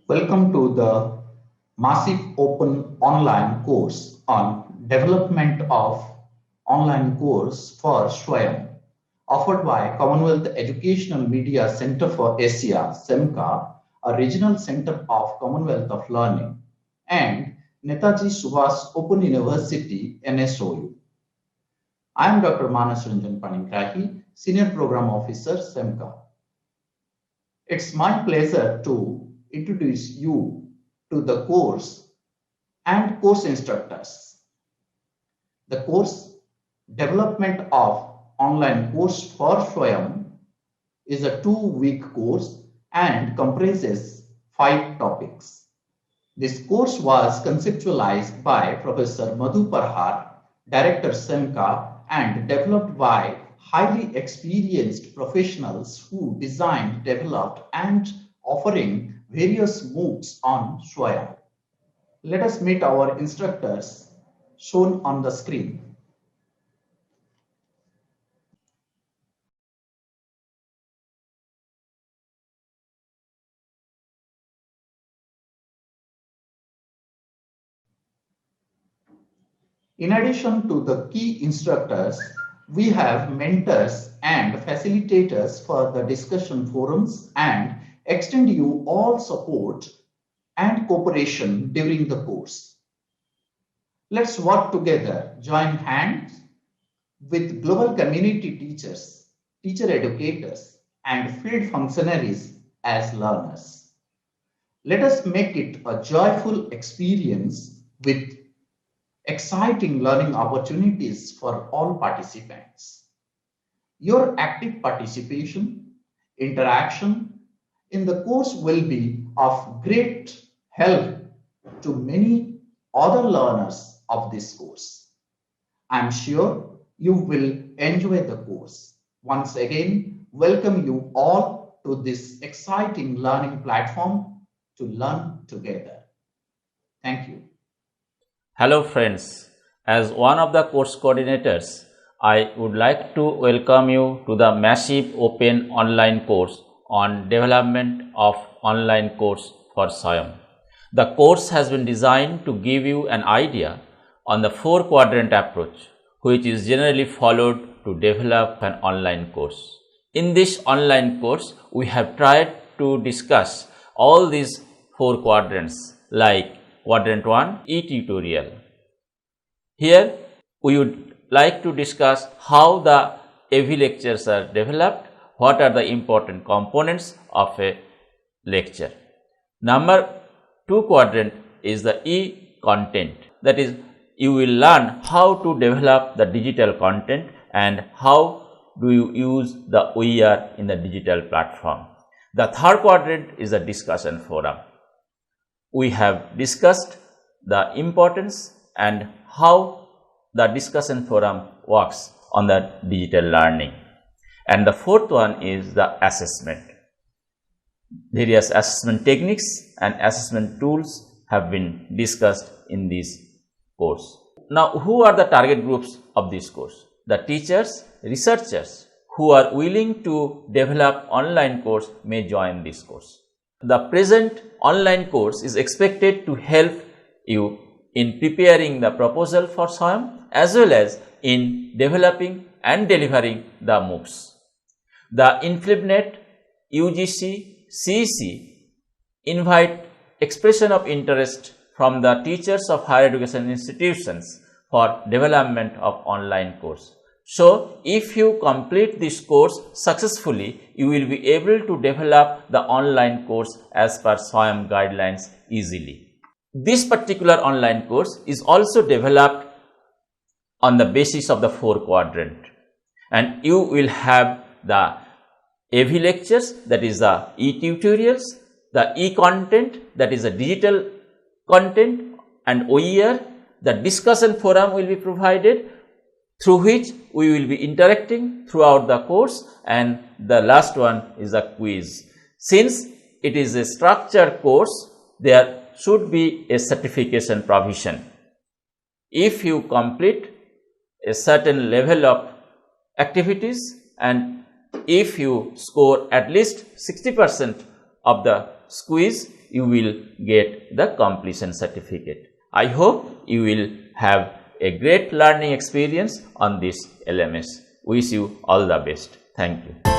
Welcome to the massive open online course on development of online course for Swayam, offered by Commonwealth Educational Media Center for Asia, CEMCA, a regional center of Commonwealth of Learning, and Netaji Subhas Open University, NSOU. I am Dr. Manas Ranjan Panigrahi, Senior Program Officer, CEMCA. It's my pleasure to introduce you to the course and course instructors. The course Development of Online Course for Swayam is a 2-week course and comprises 5 topics. This course was conceptualized by Professor Madhu Parhar, Director CEMCA, and developed by highly experienced professionals who designed, developed, and offering various MOOCs on Swayam. Let us meet our instructors shown on the screen. In addition to the key instructors, we have mentors and facilitators for the discussion forums and extend you all support and cooperation during the course. Let's work together, join hands with global community teachers, teacher educators, and field functionaries as learners. Let us make it a joyful experience with exciting learning opportunities for all participants. Your active participation, interaction in the course will be of great help to many other learners of this course. I am sure you will enjoy the course. Once again, welcome you all to this exciting learning platform to learn together. Thank you. Hello friends, as one of the course coordinators, I would like to welcome you to the massive open online course on development of online course for Swayam. The course has been designed to give you an idea on the 4-quadrant approach, which is generally followed to develop an online course. In this online course, we have tried to discuss all these 4 quadrants like Quadrant 1, e-tutorial. Here, we would like to discuss how the AV lectures are developed, what are the important components of a lecture. Number 2 quadrant is the e-content. That is, you will learn how to develop the digital content and how do you use the OER in the digital platform. The 3rd quadrant is the discussion forum. We have discussed the importance and how the discussion forum works on the digital learning. And the 4th one is the assessment. Various assessment techniques and assessment tools have been discussed in this course. Now, who are the target groups of this course? The teachers, researchers who are willing to develop online course may join this course. The present online course is expected to help you in preparing the proposal for Swayam as well as in developing and delivering the MOOCs. The INFLIBNET, UGC, CEC invite expression of interest from the teachers of higher education institutions for development of online course. So, if you complete this course successfully, you will be able to develop the online course as per Swayam guidelines easily. This particular online course is also developed on the basis of the 4 quadrant, and you will have the AV lectures, that is the e-tutorials, the e-content, that is the digital content, and OER. The discussion forum will be provided through which we will be interacting throughout the course, and the last one is a quiz. Since it is a structured course, there should be a certification provision. If you complete a certain level of activities and if you score at least 60% of the quiz, you will get the completion certificate. I hope you will have a great learning experience on this LMS. Wish you all the best. Thank you.